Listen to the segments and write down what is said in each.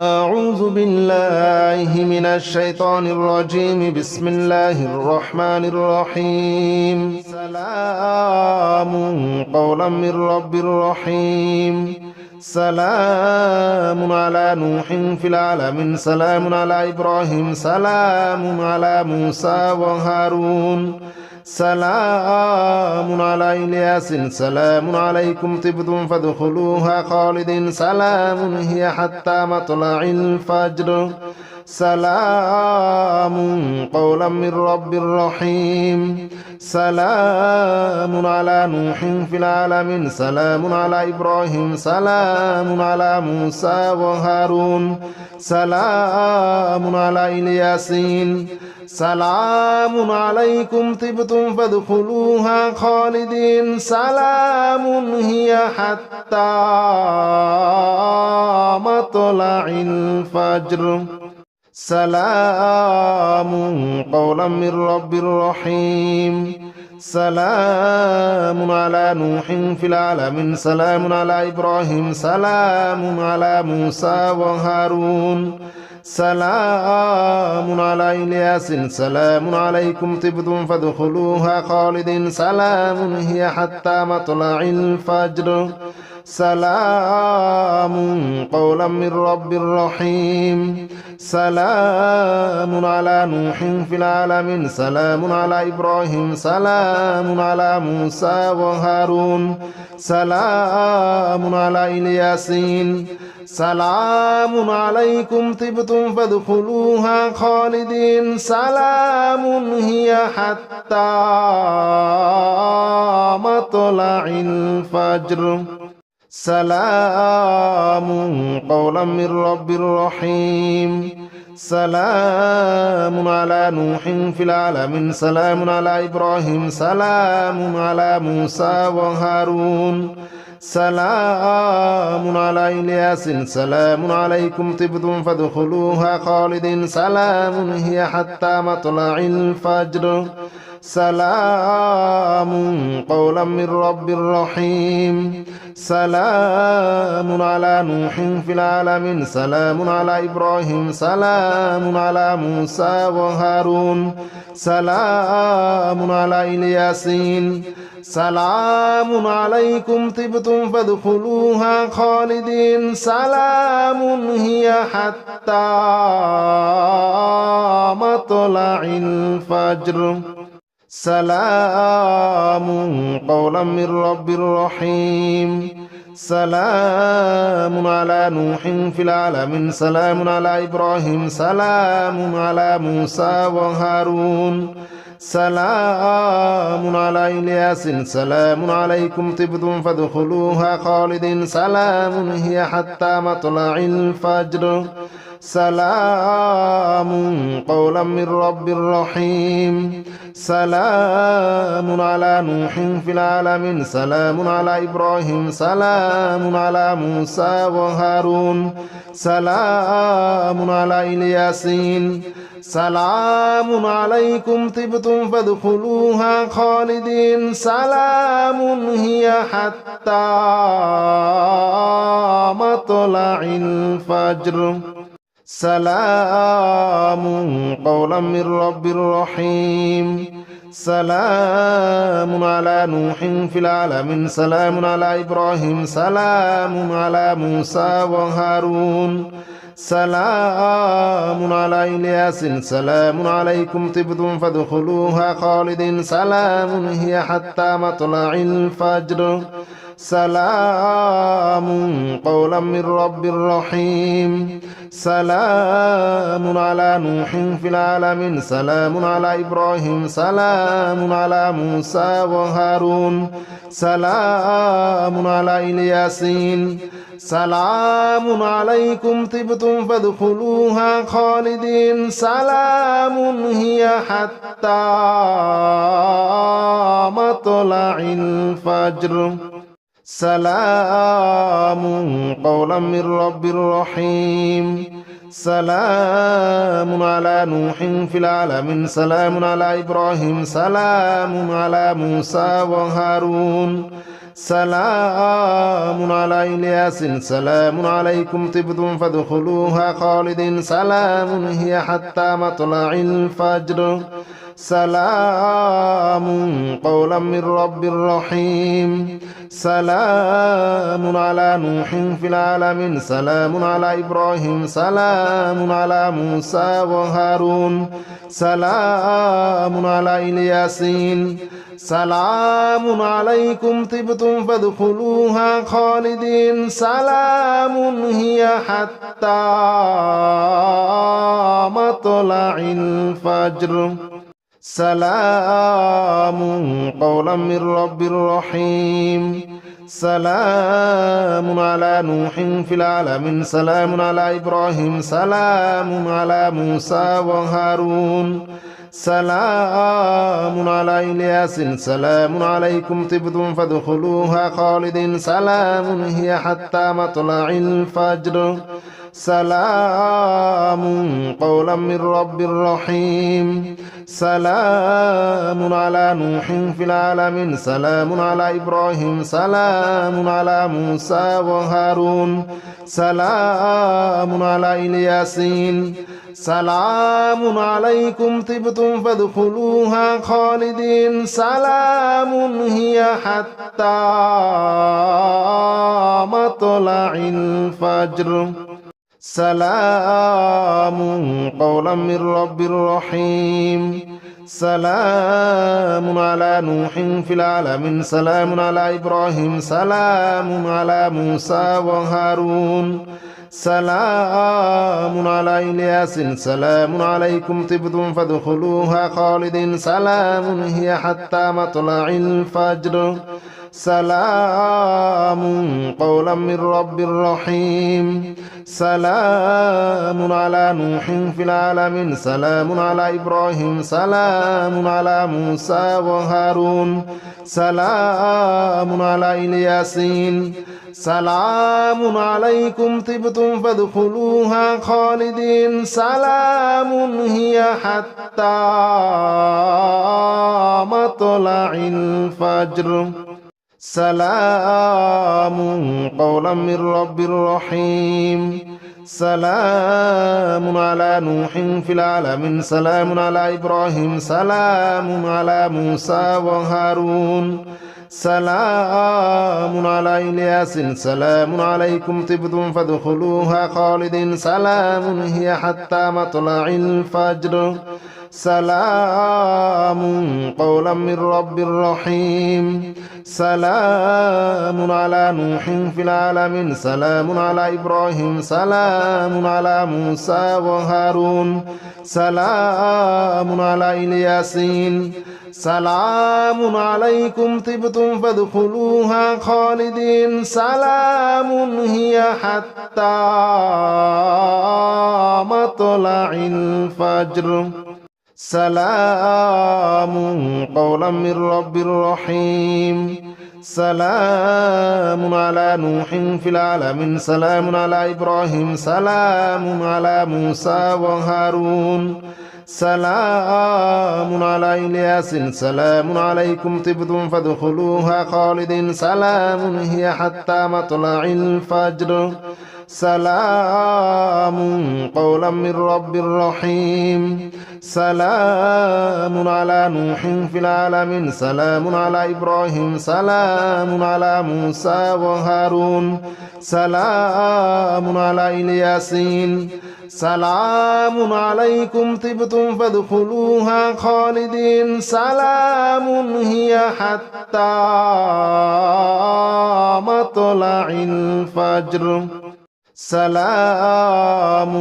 أعوذ بالله من الشيطان الرجيم. بسم الله الرحمن الرحيم. سلام قولا من رب رحيم. سلام على نوح في العالمين. سلام على إبراهيم. سلام على موسى وهارون. سلام على إلياس. سلام عليكم طبتم فادخلوها خالدين. سلام هي حتى مطلع الفجر. سلام قولا من رب رحيم. سلام على نوح في العالمين. سلام على إبراهيم. سلام على موسى وهارون. سلام على إلياسين. سلام عليكم طبتم فادخلوها خالدين. سلام هي حتى مطلع الفجر. سلام قولا من رب رحيم. سلام على نوح في العالمين. سلام على إبراهيم. سلام على موسى وهارون. سلام على إلياس. سلام عليكم طبتم فادخلوها خالدين. سلام هي حتى مطلع الفجر. سلام قولا من رب رحيم. سلام على نوح في العالمين. سلام على إبراهيم. سلام على موسى وهارون. سلام على إلياسين. سلام عليكم طبتم فادخلوها خالدين. سلام هي حتى مطلع الفجر. سلام قولا من رب رحيم. سلام على نوح في العالمين. سلام على إبراهيم. سلام على موسى وهارون. سلام على إلياس. سلام عليكم طبتم فادخلوها خالدين. سلام هي حتى مطلع الفجر. سلام قولا من رب رحيم. سلام على نوح في العالمين. سلام على إبراهيم. سلام على موسى وهارون. سلام على إلياسين. سلام عليكم طبتم فادخلوها خالدين. سلام هي حتى مطلع الفجر. سلام قولا من رب رحيم. سلام على نوح في العالمين. سلام على إبراهيم. سلام على موسى وهارون. سلام على إلياس. سلام عليكم طبتم فادخلوها خالدين. سلام هي حتى مطلع الفجر. سلام قولا من رب رحيم. سلام على نوح في العالمين. سلام على إبراهيم. سلام على موسى وهارون. سلام على إلياسين. سلام عليكم طبتم فادخلوها خالدين. سلام هي حتى مطلع الفجر. سلام قولا من رب رحيم. سلام على نوح في العالمين. سلام على إبراهيم. سلام على موسى وهارون. سلام على إلياس. سلام عليكم طبتم فادخلوها خالدين. سلام هي حتى مطلع الفجر. سلام قولا من رب رحيم. سلام على نوح في العالمين. سلام على إبراهيم. سلام على موسى وهارون. سلام على إلياسين. سلام عليكم طبتم فادخلوها خالدين. سلام هي حتى مطلع الفجر. سلام قولا من رب رحيم. سلام على نوح في العالمين. سلام على إبراهيم. سلام على موسى وهارون. سلام على إلياس سلام عليكم طبتم فادخلوها خالدين سلام هي حتى مطلع الفجر سلام قولا من رب رحيم سلام على نوح في العالمين سلام على إبراهيم سلام على موسى وهارون سلام على إلياسين سلام عليكم طبتم فادخلوها خالدين سلام هي حتى مطلع الفجر سلام قولا من رب رحيم سلام على نوح في العالمين سلام على إبراهيم سلام على موسى وهارون سلام على إلياس سلام عليكم طبتم فادخلوها خالدين سلام هي حتى مطلع الفجر سلام قولا من رب رحيم سلام على نوح في العالمين سلام على إبراهيم سلام على موسى وهارون سلام على إلياسين سلام عليكم طبتم فادخلوها خالدين سلام هي حتى مطلع الفجر سلام قولا من رب رحيم سلام على نوح في العالمين سلام على إبراهيم سلام على موسى وهارون سلام على إلياس سلام عليكم طبتم فادخلوها خالدين سلام هي حتى مطلع الفجر سلام قولا من رب رحيم سلام على نوح في العالمين سلام على إبراهيم سلام على موسى وهارون سلام على إلياسين سلام عليكم طبتم فادخلوها خالدين سلام هي حتى مطلع الفجر سلام قولا من رب رحيم سلام على نوح في العالمين سلام على إبراهيم سلام على موسى وهارون سلام على إلياس سلام عليكم طبتم فادخلوها خالدين سلام هي حتى مطلع الفجر سلام قولا من رب رحيم سلام على نوح في العالمين سلام على إبراهيم سلام على موسى وهارون سلام على إلياسين سلام عليكم طبتم فادخلوها خالدين سلام هي حتى مطلع الفجر سلام قولا من رب رحيم سلام على نوح في العالمين سلام على إبراهيم سلام على موسى وهارون سلام على إلياس سلام عليكم طبتم فادخلوها خالدين سلام هي حتى مطلع الفجر سلام قولا من رب رحيم سلام على نوح في العالمين سلام على إبراهيم سلام على موسى وهارون سلام على إلياسين سلام عليكم طبتم فادخلوها خالدين سلام هي حتى مطلع الفجر سلام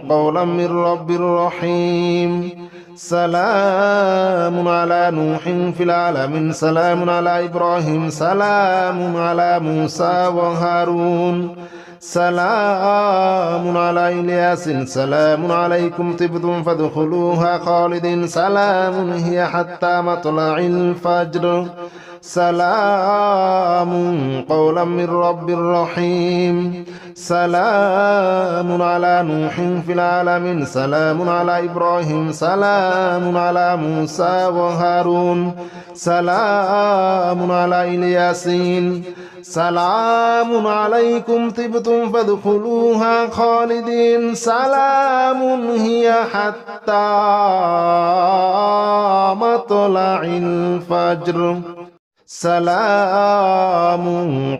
قولا من رب رحيم سلام على نوح في العالمين سلام على إبراهيم سلام على موسى وهارون سلام على إلياس سلام عليكم طبتم فادخلوها خالدين سلام هي حتى مطلع الفجر سلام قولا من رب رحيم سلام على نوح في العالمين سلام على إبراهيم سلام على موسى وهارون سلام على إلياسين سلام عليكم طبتم فادخلوها خالدين سلام هي حتى مطلع الفجر سلام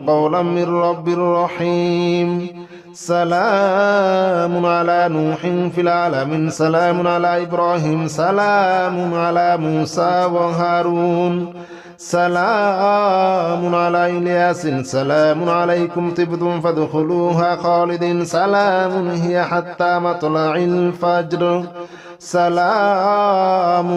قولا من رب رحيم سلام على نوح في العالمين سلام على إبراهيم سلام على موسى وهارون سلام على إلياس سلام عليكم طبتم فادخلوها خالدين سلام هي حتى مطلع الفجر سلام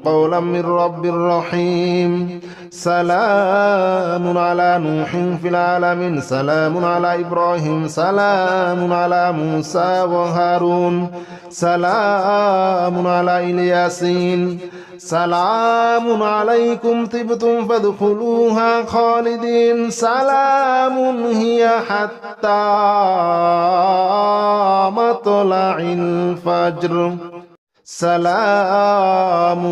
قولا من رب رحيم سلام على نوح في العالمين سلام على إبراهيم سلام على موسى وهارون سلام على إلياسين سلام عليكم طبتم فادخلوها خالدين سلام هي حتى مطلع الفجر سلام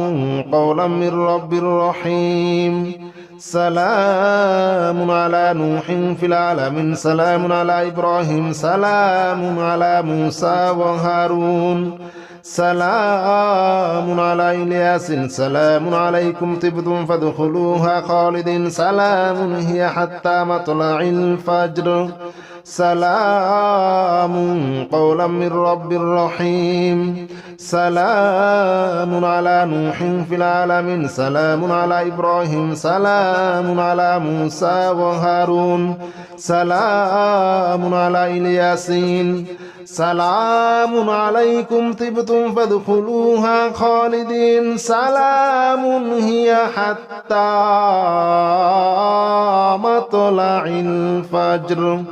قولا من رب رحيم سلام على نوح في العالمين سلام على إبراهيم سلام على موسى وهارون سلام على إلياس سلام عليكم طبتم فادخلوها خالدين سلام هي حتى مطلع الفجر سلام قولا من رب رحيم سلام على نوح في العالمين سلام على إبراهيم سلام على موسى وهارون سلام على إلياسين سلام عليكم طبتم فادخلوها خالدين سلام هي حتى مطلع الفجر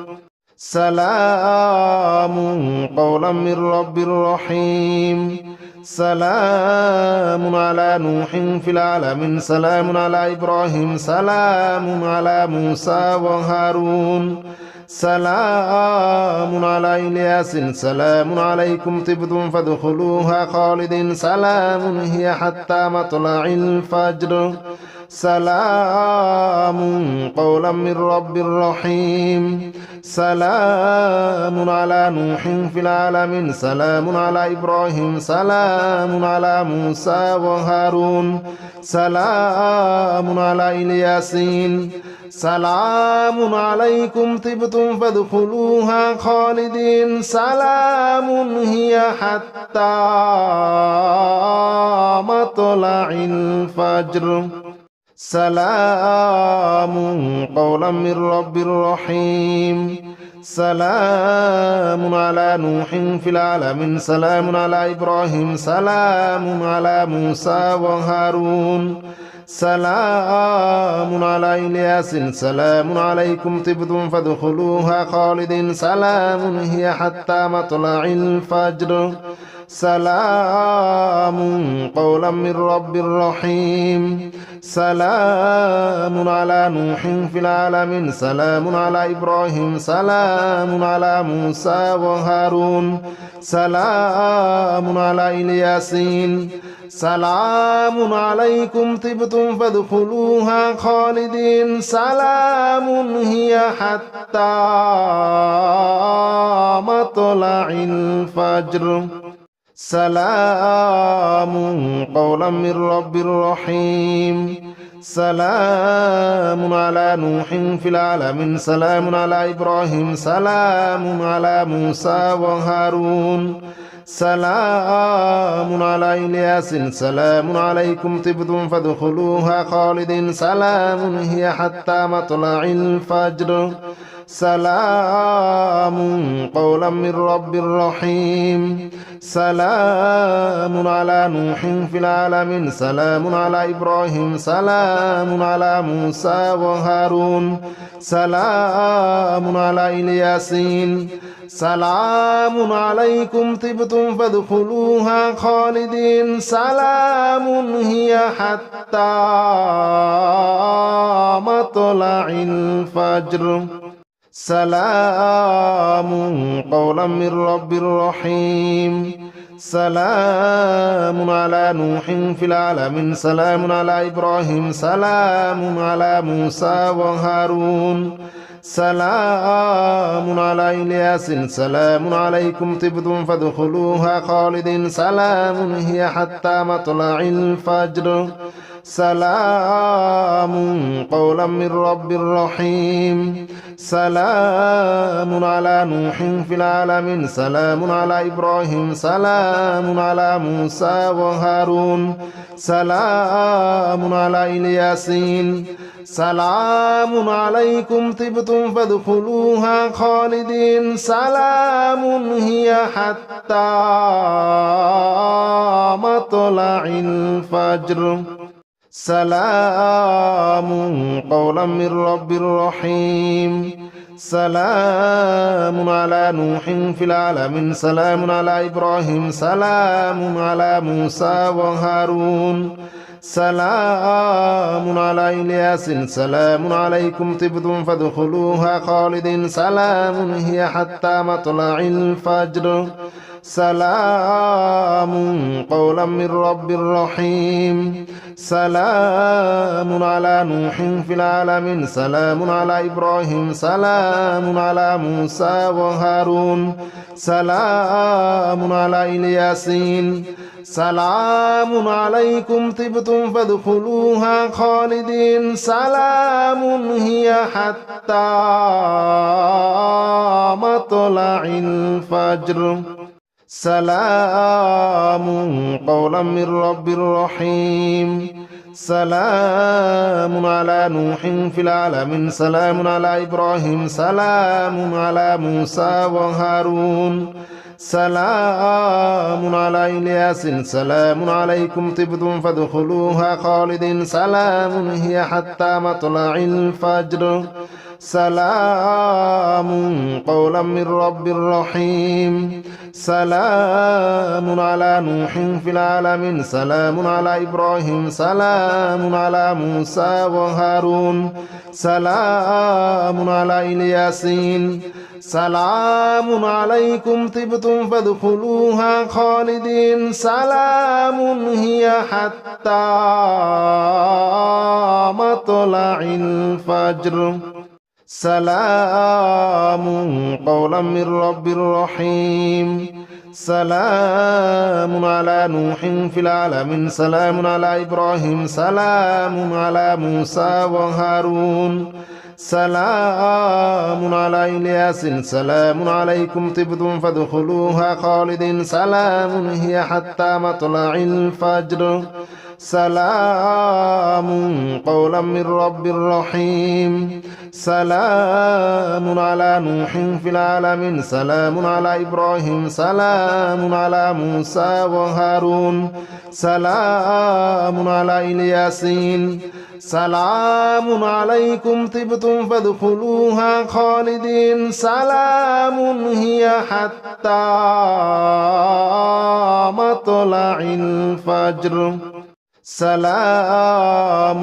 سلام قولا من رب رحيم سلام على نوح في العالمين سلام على إبراهيم سلام على موسى وهارون سلام على إلياس سلام عليكم طبتم فادخلوها خالدين سلام هي حتى مطلع الفجر سلام قولا من رب رحيم سلام على نوح في العالمين سلام على إبراهيم سلام على موسى وهارون سلام على إلياسين سلام عليكم طبتم فادخلوها خالدين سلام هي حتى مطلع الفجر سلام قولا من رب رحيم سلام على نوح في العالمين سلام على إبراهيم سلام على موسى وهارون سلام على إلياس سلام عليكم طبتم فادخلوها خالدين سلام هي حتى مطلع الفجر سلام قولا من رب رحيم سلام على نوح في العالمين سلام على إبراهيم سلام على موسى وهارون سلام على إلياسين سلام عليكم طبتم فادخلوها خالدين سلام هي حتى مطلع الفجر سلام قولا من رب رحيم سلام على نوح في العالمين سلام على إبراهيم سلام على موسى وهارون سلام على إلياس سلام عليكم طبتم فادخلوها خالدين سلام هي حتى مطلع الفجر سلام قولا من رب رحيم سلام على نوح في العالمين سلام على إبراهيم سلام على موسى وهارون سلام على إلياسين سلام عليكم طبتم فادخلوها خالدين سلام هي حتى مطلع الفجر سلام قولا من رب رحيم سلام على نوح في العالمين سلام على إبراهيم سلام على موسى وهارون سلام على إلياس سلام عليكم طبتم فادخلوها خالدين سلام هي حتى مطلع الفجر سلام قولا من رب رحيم سلام على نوح في العالمين سلام على إبراهيم سلام على موسى وهارون سلام على إلياسين سلام عليكم طبتم فادخلوها خالدين سلام هي حتى مطلع الفجر سلام قولا من رب رحيم سلام على نوح في العالمين سلام على إبراهيم سلام على موسى وهارون سلام على إلياس سلام عليكم طبتم فادخلوها خالدين سلام هي حتى مطلع الفجر سلام قولا من رب رحيم سلام على نوح في العالمين سلام على إبراهيم سلام على موسى وهارون سلام على إلياسين سلام عليكم طبتم فادخلوها خالدين سلام هي حتى مطلع الفجر سلام قولا من رب رحيم سلام على نوح في العالمين سلام على إبراهيم سلام على موسى وهارون سلام على إلياس سلام عليكم طبتم فادخلوها خالدين سلام هي حتى مطلع الفجر سلام قولا من رب رحيم سلام على نوح في العالمين سلام على إبراهيم سلام على موسى وهارون سلام على إلياسين سلام عليكم طبتم فادخلوها خالدين سلام هي حتى مطلع الفجر سلام قولا من رب رحيم سلام على نوح في العالمين سلام على إبراهيم سلام على موسى وهارون سلام على إلياس سلام عليكم طبتم فادخلوها خالدين سلام هي حتى مطلع الفجر سلام قولا من رب رحيم سلام على نوح في العالمين سلام على إبراهيم سلام على موسى وهارون سلام على إلياس سلام عليكم طبتم فادخلوها خالدين سلام هي حتى مطلع الفجر سلام عليكم طبتم فادخلوها خالدين سلام قولا من رب رحيم سلام على نوح في العالمين سلام على إبراهيم سلام على موسى وهارون سلام على إلياسين سلام عليكم طبتم فادخلوها خالدين سلام هي حتى مطلع الفجر سلام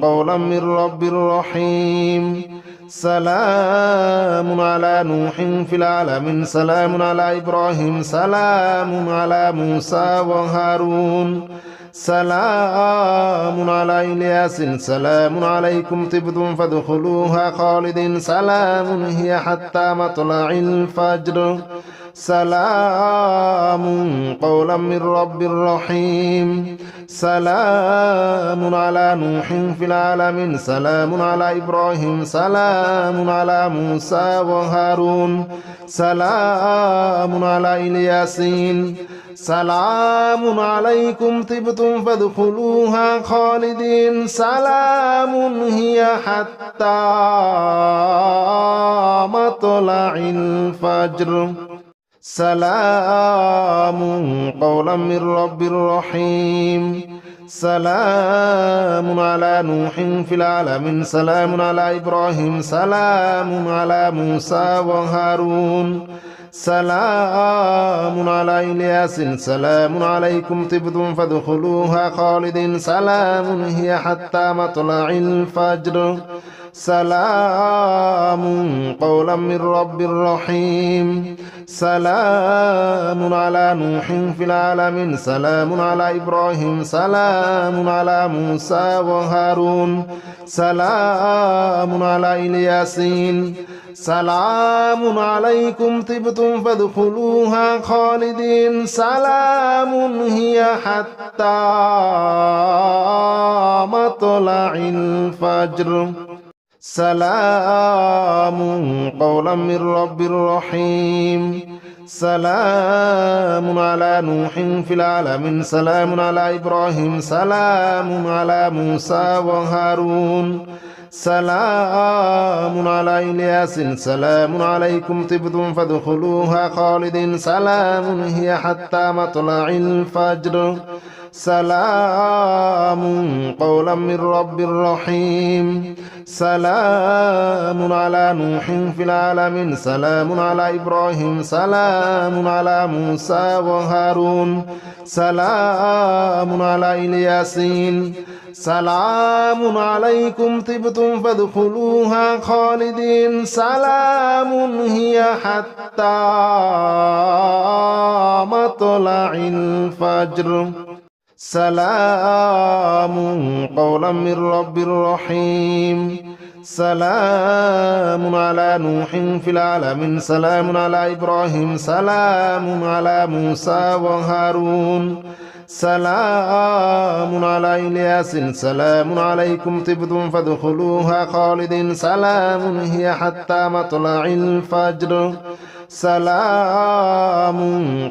قولا من رب رحيم سلام على نوح في العالمين سلام على إبراهيم سلام على موسى وهارون سلام على إلياس سلام عليكم طبتم فادخلوها خالدين سلام هي حتى مطلع الفجر سلام سلام قولا من رب رحيم سلام على نوح في العالمين سلام على إبراهيم سلام على موسى وهارون سلام على الياسين سلام عليكم طبتم فادخلوها خالدين سلام هي حتى مطلع الفجر سلام قولا من رب رحيم سلام على نوح في العالمين سلام على إبراهيم سلام على موسى وهارون سلام على إلياس سلام عليكم طبتم فادخلوها خالدين سلام هي حتى مطلع الفجر سلام قولا من رب رحيم سلام على نوح في العالمين سلام على إبراهيم سلام على موسى وهارون سلام على الياسين سلام عليكم طبتم فادخلوها خالدين سلام هي حتى مطلع الفجر سلام قولا من رب رحيم سلام على نوح في العالمين سلام على إبراهيم سلام على موسى وهارون سلام على إلياس سلام عليكم طبتم فادخلوها خالدين سلام هي حتى مطلع الفجر سلام قولا من رب رحيم سلام على نوح في العالمين سلام على إبراهيم سلام على موسى وهارون سلام على الياسين سلام عليكم طبتم فادخلوها خالدين سلام هي حتى مطلع الفجر سلام قولا من رب رحيم سلام على نوح في العالمين سلام على إبراهيم سلام على موسى وهارون سلام على إلياس سلام عليكم طبتم فادخلوها خالدين سلام هي حتى مطلع الفجر سلام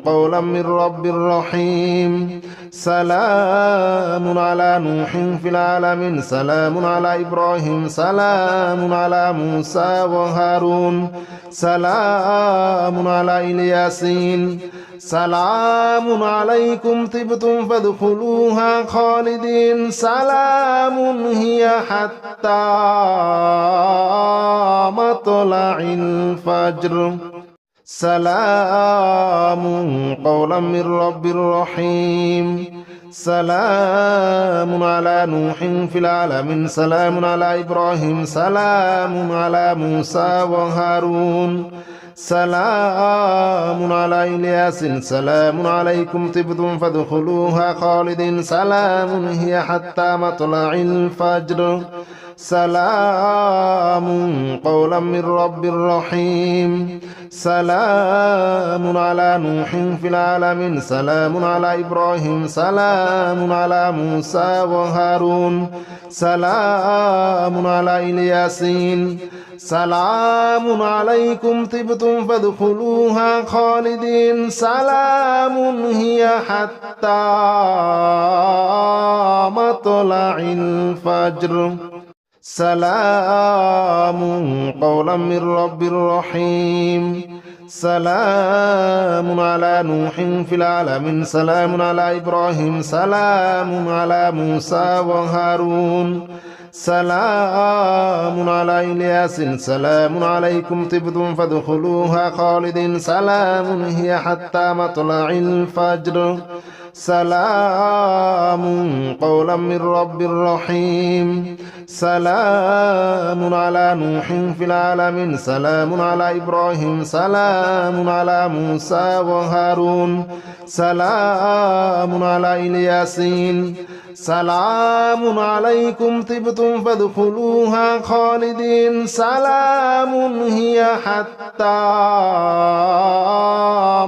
قولا من رب رحيم سلام على نوح في العالمين سلام على إبراهيم سلام على موسى وهارون سلام على الياسين سلام عليكم طبتم فادخلوها خالدين سلام هي حتى مطلع الفجر سلام قولا من رب رحيم سلام على نوح في العالمين سلام على إبراهيم سلام على موسى وهارون سلام على إلياس سلام عليكم طبتم فادخلوها خالدين سلام هي حتى مطلع الفجر سلام قولا من رب رحيم سلام على نوح في العالمين سلام على إبراهيم سلام على موسى وهارون سلام على الياسين سلام عليكم طبتم فادخلوها خالدين سلام هي حتى مطلع الفجر سلام قولا من رب رحيم سلام على نوح في العالمين سلام على إبراهيم سلام على موسى وهارون سلام على إلياس سلام عليكم طبتم فادخلوها خالدين سلام هي حتى مطلع الفجر سلام قولا من رب رحيم سلام على نوح في العالمين سلام على إبراهيم سلام على موسى وهارون سلام على إلياسين سلام عليكم طبتم فادخلوها خالدين سلام هي حتى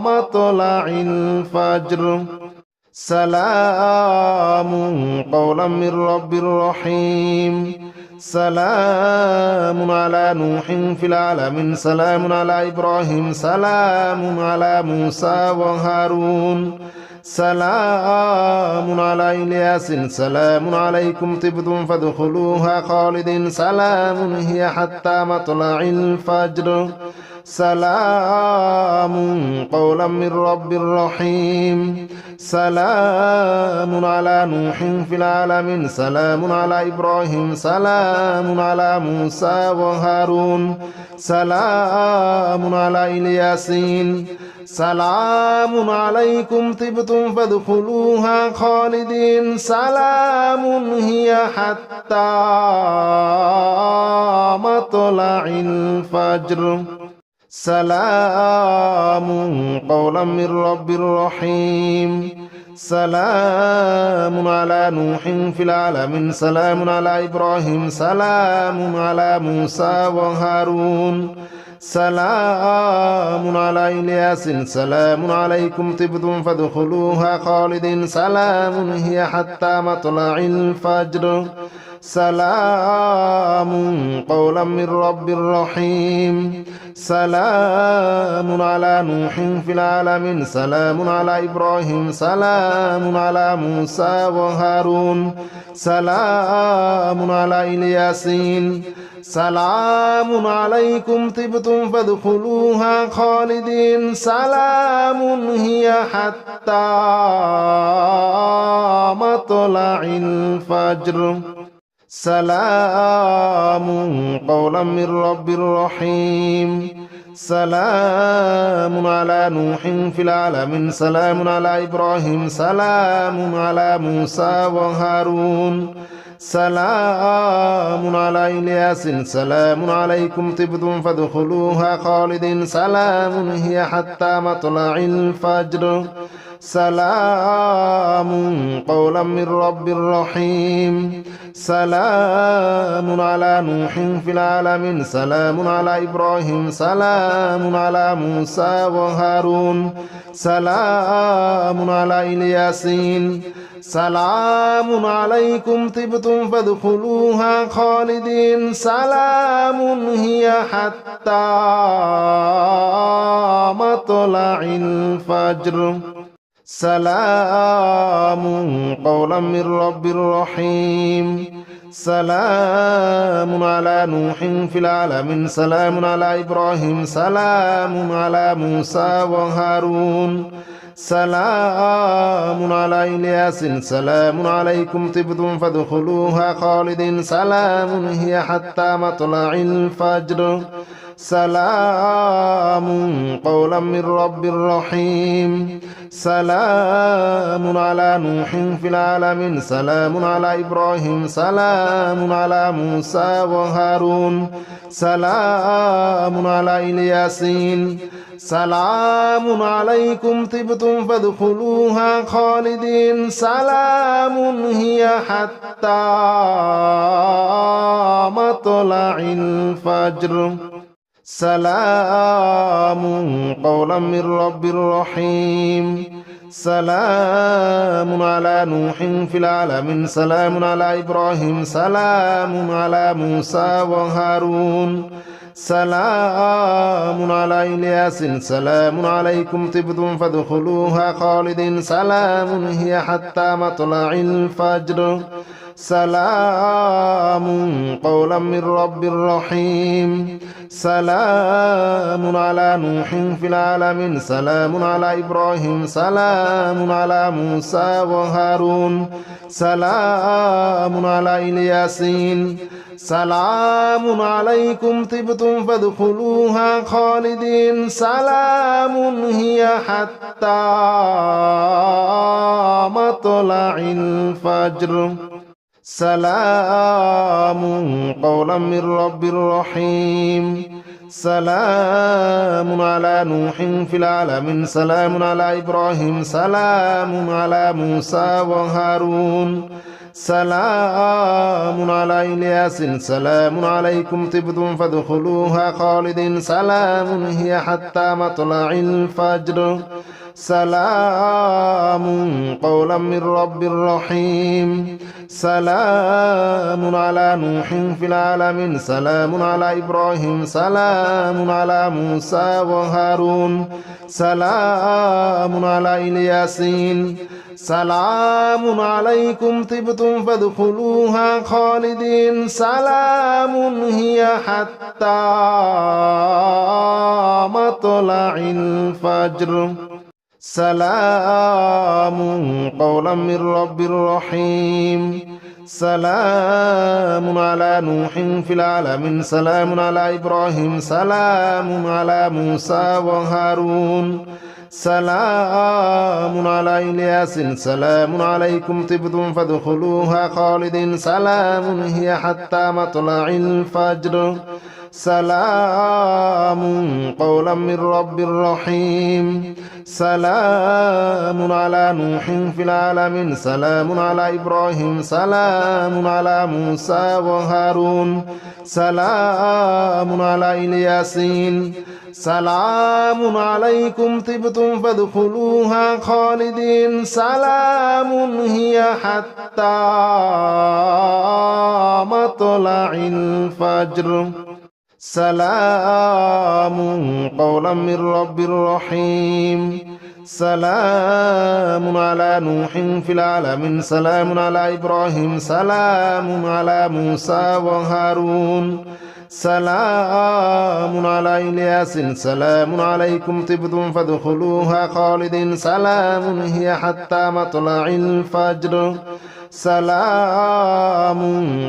مطلع الفجر سلام قولا من رب رحيم سلام على نوح في العالمين سلام على إبراهيم سلام على موسى وهارون سلام على إلياس سلام عليكم طبتم فادخلوها خالدين سلام هي حتى مطلع الفجر سلام قولا من رب رحيم سلام على نوح في العالمين سلام على إبراهيم سلام على موسى وهارون سلام على إلياسين سلام عليكم طبتم فادخلوها خالدين سلام هي حتى مطلع الفجر سلام قولا من رب رحيم سلام على نوح في العالمين سلام على إبراهيم سلام على موسى وهارون سلام على إلياس سلام عليكم طبتم فادخلوها خالدين سلام هي حتى مطلع الفجر سلام قولا من رب رحيم سلام على نوح في العالمين سلام على إبراهيم سلام على موسى وهارون سلام على إلياسين سلام عليكم طبتم فادخلوها خالدين سلام هي حتى مطلع الفجر سلام قولا من رب رحيم سلام على نوح في العالمين سلام على إبراهيم سلام على موسى وهارون سلام على إلياس سلام عليكم طبتم فادخلوها خالدين سلام هي حتى مطلع الفجر سلام قولا من رب رحيم سلام على نوح في العالمين سلام على إبراهيم سلام على موسى وهارون سلام على إلياسين سلام عليكم طبتم فادخلوها خالدين سلام هي حتى مطلع الفجر سلام قولا من رب رحيم سلام على نوح في العالمين سلام على إبراهيم سلام على موسى وهارون سلام على إلياس سلام عليكم طبتم فادخلوها خالدين سلام هي حتى مطلع الفجر سلام قولا من رب رحيم سلام على نوح في العالمين سلام على إبراهيم سلام على موسى وهارون سلام على إلياسين سلام عليكم طبتم فادخلوها خالدين سلام هي حتى مطلع الفجر سلام قولا من رب رحيم سلام على نوح في العالمين سلام على إبراهيم سلام على موسى وهارون سلام على إلياس سلام عليكم طبتم فادخلوها خالدين سلام هي حتى مطلع الفجر سلام قولا من رب رحيم سلام على نوح في العالمين سلام على إبراهيم سلام على موسى وهارون سلام على الياسين سلام عليكم طبتم فادخلوها خالدين سلام هي حتى مطلع الفجر سلام قولا من رب رحيم سلام على نوح في العالمين سلام على إبراهيم سلام على موسى وهارون سلام على إلياس سلام عليكم طبتم فادخلوها خالدين سلام هي حتى مطلع الفجر سلام قولا من رب رحيم سلام على نوح في العالمين سلام على إبراهيم سلام على موسى وهارون سلام على الياسين سلام عليكم طبتم فادخلوها خالدين سلام هي حتى مطلع الفجر سلام قولا من رب رحيم سلام على نوح في العالمين سلام على إبراهيم سلام على موسى وهارون سلام على إلياس سلام عليكم طبتم فادخلوها خالدين سلام هي حتى مطلع الفجر سلام قولا من رب رحيم سلام على نوح في العالمين سلام على إبراهيم سلام على موسى وهارون سلام على الياسين سلام عليكم طبتم فادخلوها خالدين سلام هي حتى مطلع الفجر سلام قولا من رب رحيم سلام على نوح في العالمين سلام على إبراهيم سلام على موسى وهارون سلام على إلياس سلام عليكم طبتم فادخلوها خالدين سلام هي حتى مطلع الفجر سلام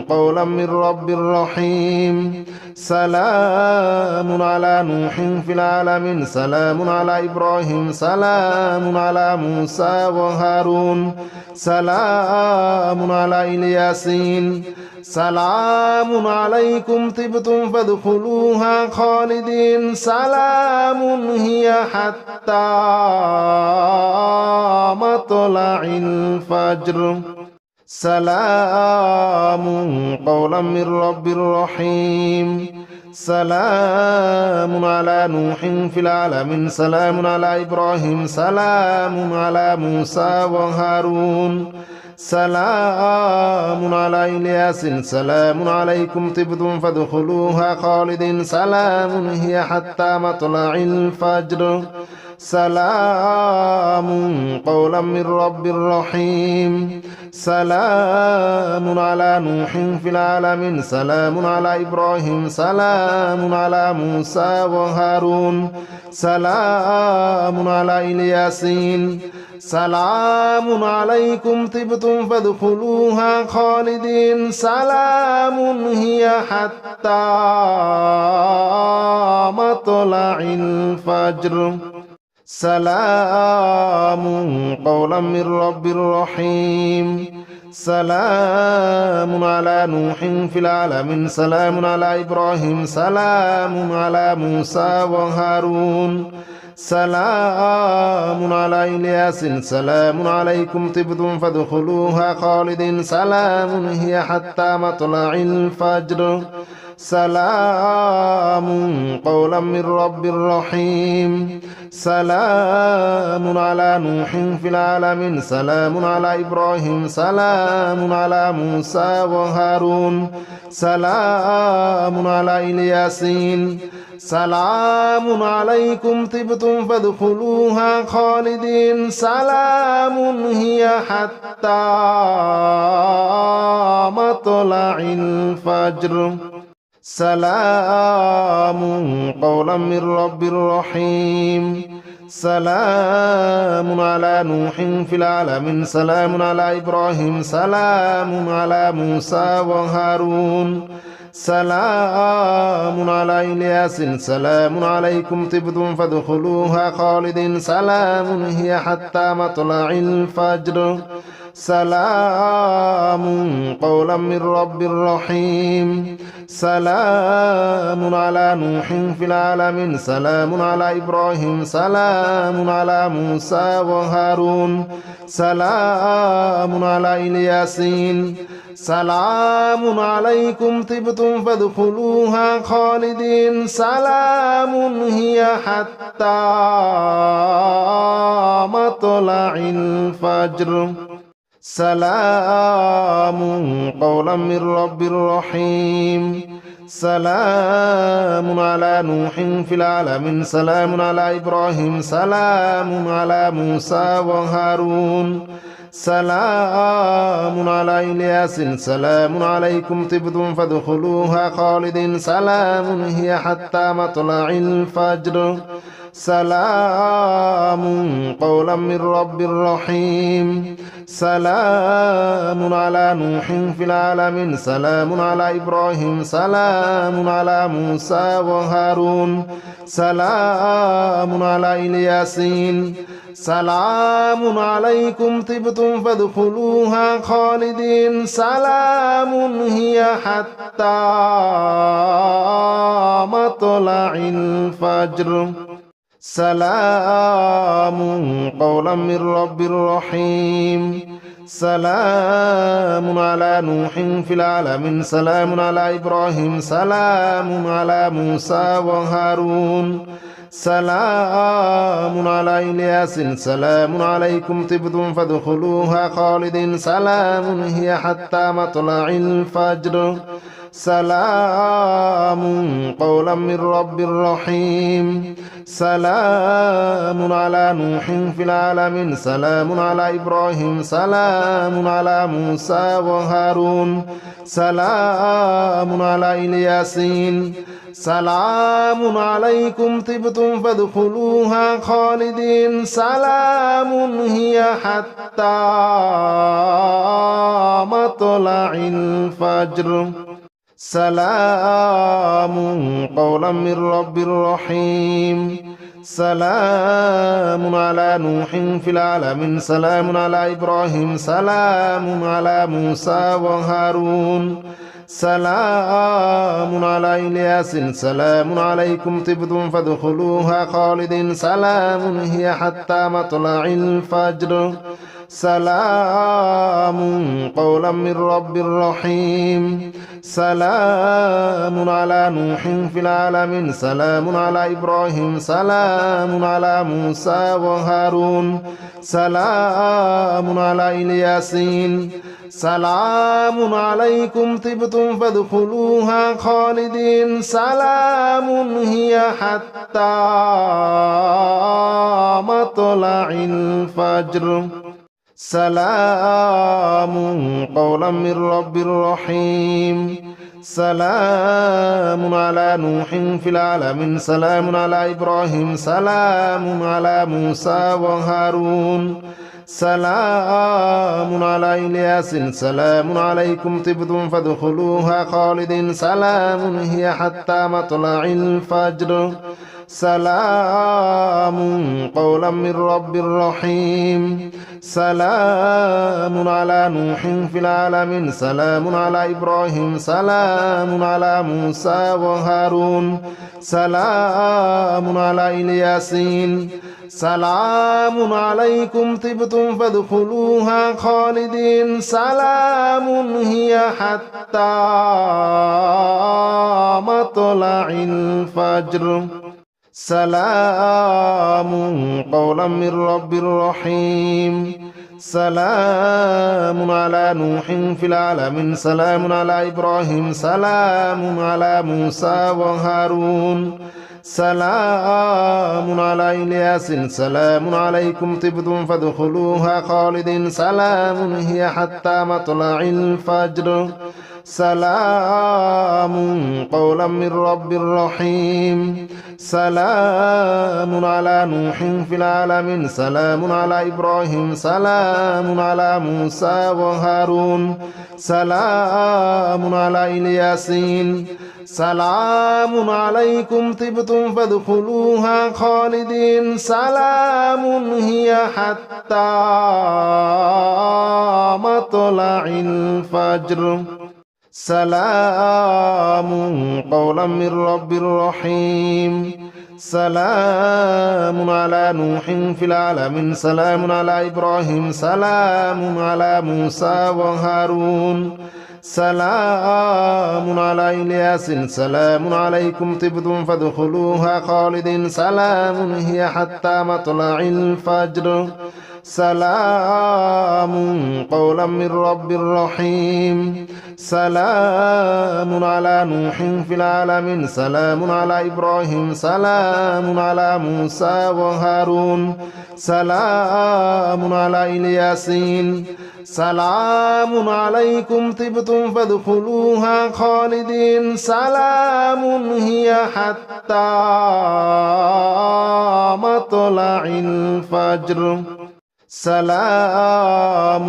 قولا من رب رحيم سلام على نوح في العالمين سلام على إبراهيم سلام على موسى وهارون سلام على الياسين سلام عليكم طبتم فادخلوها خالدين سلام هي حتى مطلع الفجر سلام قولا من رب رحيم سلام على نوح في العالمين سلام على إبراهيم سلام على موسى وهارون سلام على إلياس سلام عليكم طبتم فادخلوها خالدين سلام هي حتى مطلع الفجر سلام قولا من رب رحيم سلام على نوح في العالمين سلام على إبراهيم سلام على موسى وهارون سلام على الياسين سلام عليكم طبتم فادخلوها خالدين سلام هي حتى مطلع الفجر سلام قولا من رب رحيم سلام على نوح في العالمين سلام على إبراهيم سلام على موسى وهارون سلام على إلياس سلام عليكم طبتم فادخلوها خالدين سلام هي حتى مطلع الفجر سلام قولا من رب رحيم سلام على نوح في العالمين سلام على إبراهيم سلام على موسى وهارون سلام على الياسين سلام عليكم طبتم فادخلوها خالدين سلام هي حتى مطلع الفجر سلام قولا من رب رحيم سلام على نوح في العالمين سلام على إبراهيم سلام على موسى وهارون سلام على إلياس سلام عليكم طبتم فادخلوها خالدين سلام هي حتى مطلع الفجر سلام قولا من رب رحيم سلام على نوح في العالمين سلام على إبراهيم سلام على موسى وهارون سلام على إلياسين سلام عليكم طبتم فادخلوها خالدين سلام هي حتى مطلع الفجر سلام قولا من رب رحيم سلام على نوح في العالمين سلام على إبراهيم سلام على موسى وهارون سلام على إلياس سلام عليكم طبتم فادخلوها خالدين سلام هي حتى مطلع الفجر سلام قولا من رب رحيم سلام على نوح في العالمين سلام على إبراهيم سلام على موسى وهارون سلام على إلياسين سلام عليكم طبتم فادخلوها خالدين سلام هي حتى مطلع الفجر سلام قولا من رب رحيم سلام على نوح في العالمين سلام على إبراهيم سلام على موسى وهارون سلام على إلياس سلام عليكم طبتم فادخلوها خالدين سلام هي حتى مطلع الفجر سلام قولا من رب رحيم سلام على نوح في العالمين سلام على إبراهيم سلام على موسى وهارون سلام على إلياسين سلام عليكم طبتم فادخلوها خالدين سلام هي حتى مطلع الفجر سلام قولا من رب رحيم سلام على نوح في العالمين سلام على إبراهيم سلام على موسى وهارون سلام على إلياس سلام عليكم طبتم فادخلوها خالدين سلام هي حتى مطلع الفجر سلام قولا من رب رحيم سلام على نوح في العالمين سلام على إبراهيم سلام على موسى وهارون سلام على إلياسين سلام عليكم طبتم فادخلوها خالدين سلام هي حتى مطلع الفجر سلام قولا من رب رحيم سلام على نوح في العالمين سلام على إبراهيم سلام على موسى وهارون سلام على إلياس سلام عليكم طبتم فادخلوها خالدين سلام هي حتى مطلع الفجر سلام قولا من رب رحيم سلام على نوح في العالمين سلام على إبراهيم سلام على موسى وهارون سلام على إلياسين سلام عليكم طبتم فادخلوها خالدين سلام هي حتى مطلع الفجر سلام قولا من رب رحيم سلام على نوح في العالمين سلام على إبراهيم سلام على موسى وهارون سلام على إلياس سلام عليكم طبتم فادخلوها خالدين سلام هي حتى مطلع الفجر سلام قولا من رب رحيم سلام على نوح في العالمين سلام على إبراهيم سلام على موسى وهارون سلام على إلياسين سلام عليكم طبتم فادخلوها خالدين سلام هي حتى مطلع الفجر سلام قولا من رب رحيم سلام على نوح في العالمين سلام على إبراهيم سلام على موسى وهارون سلام على إلياس سلام عليكم طبتم فادخلوها خالدين سلام هي حتى مطلع الفجر سلام قولا من رب رحيم سلام على نوح في العالمين سلام على إبراهيم سلام على موسى وهارون سلام على إلياسين سلام عليكم طبتم فادخلوها خالدين سلام هي حتى مطلع الفجر سلام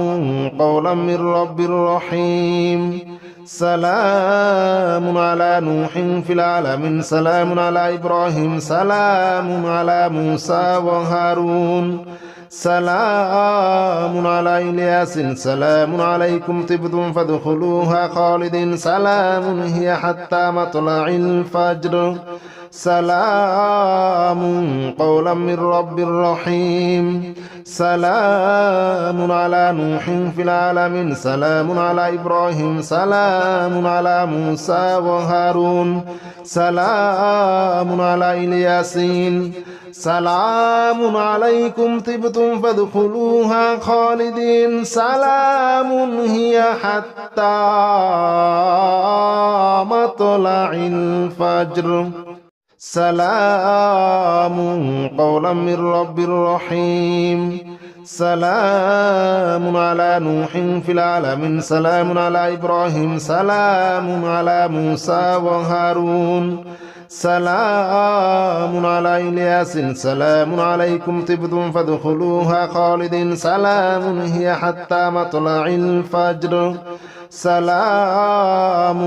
قولا من رب رحيم سلام على نوح في العالمين سلام على إبراهيم سلام على موسى وهارون سلام على إلياس سلام عليكم طبتم فادخلوها خالدين سلام هي حتى مطلع الفجر سلام قولا من رب رحيم سلام على نوح في العالمين سلام على إبراهيم سلام على موسى وهارون سلام على إلياسين سلام عليكم طبتم فادخلوها خالدين سلام هي حتى مطلع الفجر سلام قولا من رب رحيم سلام على نوح في العالمين سلام على إبراهيم سلام على موسى وهارون سلام على إلياس سلام عليكم طبتم فادخلوها خالدين سلام هي حتى مطلع الفجر سلام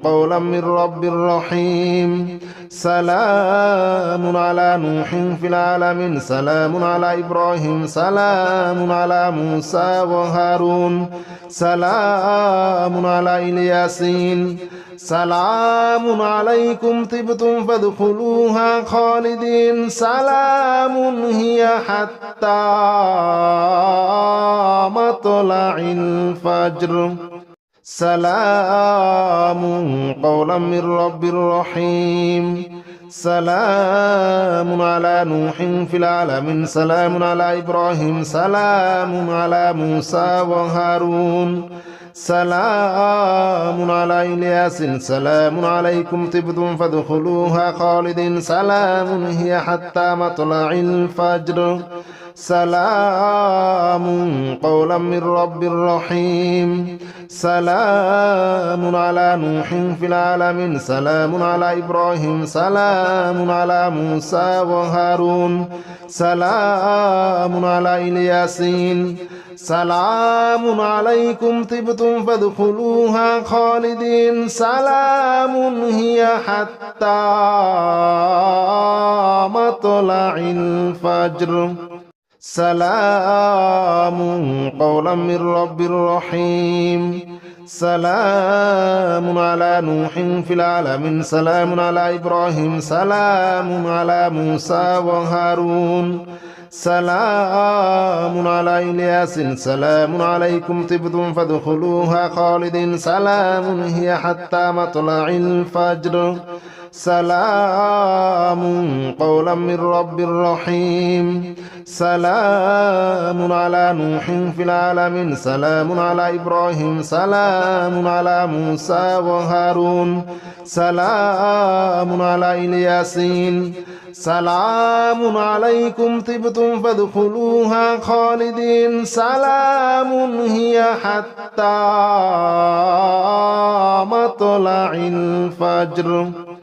قولا من رب رحيم سلام على نوح في العالمين سلام على إبراهيم سلام على موسى وهارون سلام على إلياسين سلام عليكم طبتم فادخلوها خالدين سلام هي حتى مطلع الفجر سلام قولا من رب رحيم سلام على نوح في العالمين سلام على إبراهيم سلام على موسى وهارون سلام على إلياس سلام عليكم طبتم فادخلوها خالدين سلام هي حتى مطلع الفجر سلام قولا من رب رحيم سلام على نوح في العالمين سلام على إبراهيم سلام على موسى وهارون سلام على إلياسين سلام عليكم طبتم فادخلوها خالدين سلام هي حتى مطلع الفجر سلام قولا من رب رحيم سلام على نوح في العالمين سلام على إبراهيم سلام على موسى وهارون سلام على إلياس سلام عليكم طبتم فادخلوها خالدين سلام هي حتى مطلع الفجر سلام قولا من رب رحيم سلام على نوح في العالمين سلام على إبراهيم سلام على موسى وهارون سلام على الياسين سلام عليكم طبتم فادخلوها خالدين سلام هي حتى مطلع الفجر